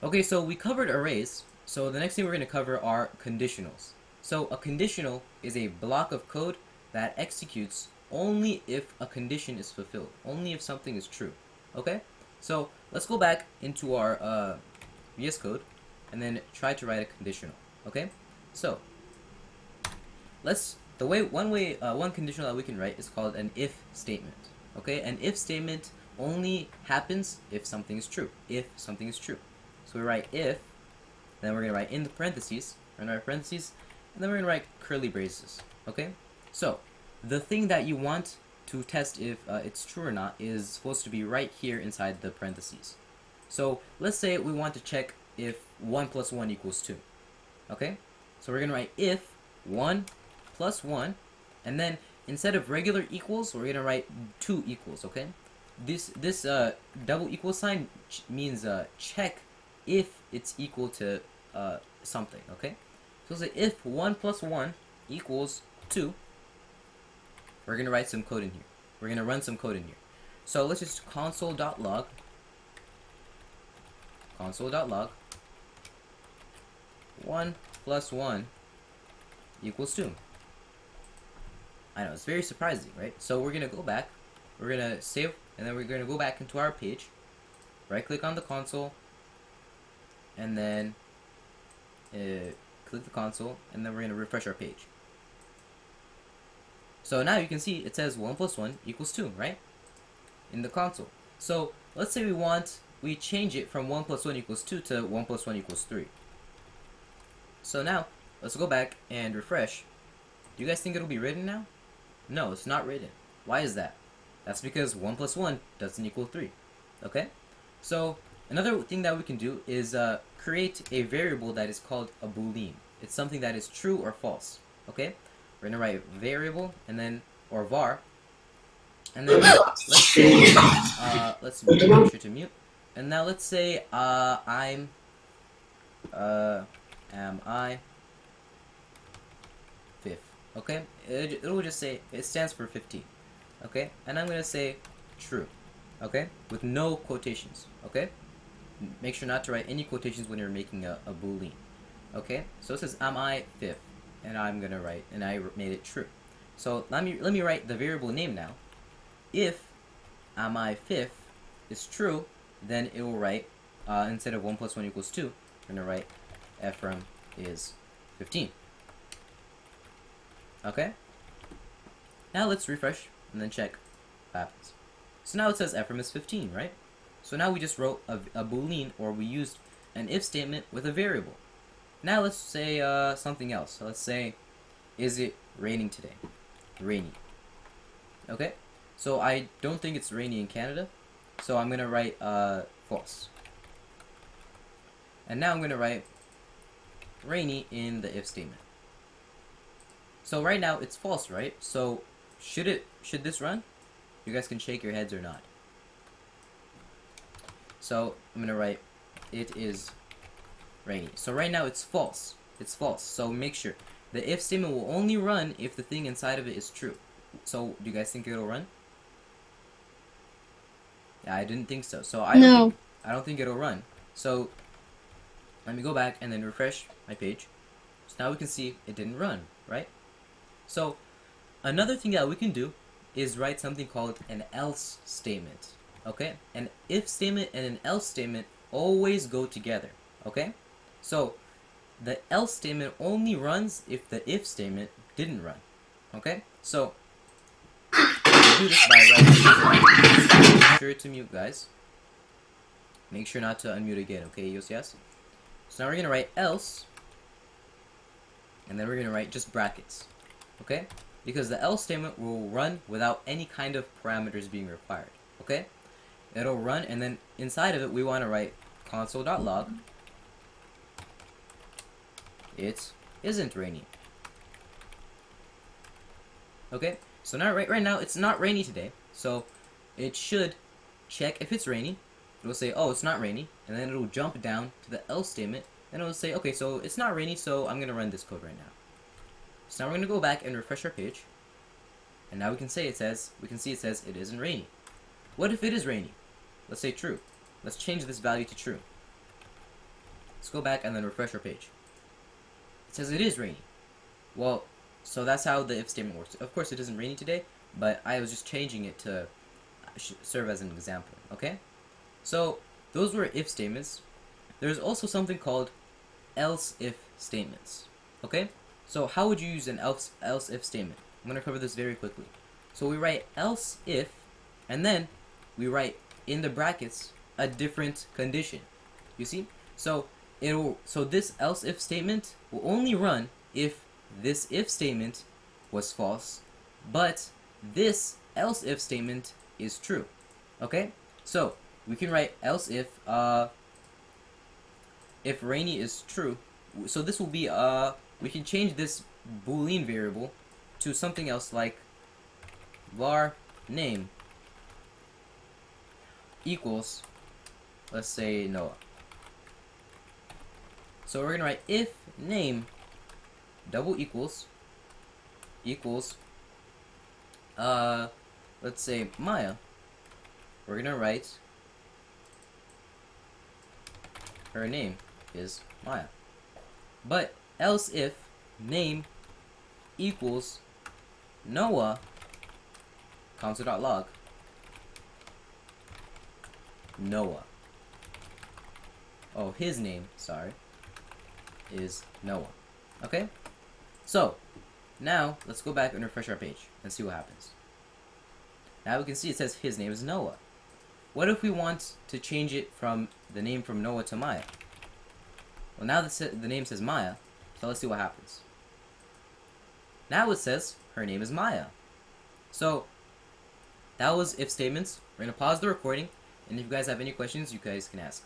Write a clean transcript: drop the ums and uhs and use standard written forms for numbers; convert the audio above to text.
Okay, so we covered arrays, so the next thing we're going to cover are conditionals. So a conditional is a block of code that executes only if a condition is fulfilled, only if something is true. Okay? So let's go back into our VS Code and then try to write a conditional. Okay? So one conditional that we can write is called an if statement. Okay? An if statement only happens if something is true. If something is true. So we write if, then we're going to write in the parentheses, we're going to write parentheses, and then we're going to write curly braces. Okay? So the thing that you want to test if it's true or not is supposed to be right here inside the parentheses. So let's say we want to check if 1 plus 1 equals 2. Okay? So we're going to write if 1 plus 1, and then instead of regular equals, we're going to write 2 equals. Okay? This double equal sign means check if it's equal to something. Okay? So say if 1 plus 1 equals 2, we're going to write some code in here. We're going to run some code in here. So let's just console.log 1 plus 1 equals 2. I know, it's very surprising, right? So we're going to go back, we're going to save, and then we're going to go back into our page, right click on the console, and then click the console, and then we're going to refresh our page. So now you can see it says 1 plus 1 equals 2, right? In the console. So let's say we change it from 1 plus 1 equals 2 to 1 plus 1 equals 3. So now, let's go back and refresh. Do you guys think it'll be written now? No, it's not written. Why is that? That's because 1 plus 1 doesn't equal 3. Okay? So, another thing that we can do is create a variable that is called a boolean. It's something that is true or false. Okay? We're going to write variable, and then, or var, and then let's say, let's make sure to mute. And now let's say, am I 5th, okay? It will just say, it stands for 15, okay? And I'm going to say true, okay? With no quotations, okay? Make sure not to write any quotations when you're making a boolean, okay? So it says, am I 5th? And I'm going to write, and I made it true. So let me write the variable name now. If am I 5th is true, then it will write, instead of 1 plus 1 equals 2, we're going to write Ephraim is 15. Okay? Now let's refresh and then check what happens. So now it says Ephraim is 15, right? So now we just wrote a boolean, or we used an if statement with a variable. Now let's say something else. So let's say, is it raining today? Rainy. Okay? So I don't think it's rainy in Canada, so I'm going to write false. And now I'm going to write rainy in the if statement. So right now it's false, right? So should this run? You guys can shake your heads or not. So I'm gonna write it is rainy. So right now it's false. It's false. So make sure the if statement will only run if the thing inside of it is true. So do you guys think it'll run? Yeah, I didn't think so. So I don't think it'll run. So let me go back and then refresh my page. So now we can see it didn't run, right? So another thing that we can do is write something called an else statement. Okay? An if statement and an else statement always go together. Okay? So the else statement only runs if the if statement didn't run. Okay? So we do this by writing. Make sure to mute, guys. Make sure not to unmute again, okay, yes? So now we're going to write else, and then we're going to write just brackets, okay? Because the else statement will run without any kind of parameters being required, okay? It'll run, and then inside of it, we want to write console.log. It isn't raining. Okay? So now, right now, it's not rainy today, so it should check if it's rainy. It'll say, oh, it's not rainy, and then it'll jump down to the else statement, and it'll say, okay, so it's not rainy, so I'm going to run this code right now. So now we're going to go back and refresh our page, and now we can see it says it isn't rainy. What if it is rainy? Let's say true. Let's change this value to true. Let's go back and then refresh our page. It says it is raining. Well, so that's how the if statement works. Of course, it isn't raining today, but I was just changing it to serve as an example, okay? So, those were if statements. There's also something called else if statements, okay? So, how would you use an else if statement? I'm going to cover this very quickly. So, we write else if, and then we write in the brackets a different condition. You see? So, this else if statement will only run if this if statement was false, but this else if statement is true. Okay? So, we can write else if rainy is true. So this will be we can change this boolean variable to something else like var name equals, let's say, Noah. So we're gonna write if name double equals let's say Maya. We're gonna write her name is Maya. But else if name equals Noah console.log Noah. Oh, his name, sorry, is Noah. Okay? So, now, let's go back and refresh our page and see what happens. Now we can see it says his name is Noah. What if we want to change it from the name from Noah to Maya? Well, now the name says Maya, so let's see what happens. Now it says her name is Maya. So, that was if statements. We're going to pause the recording, and if you guys have any questions, you guys can ask.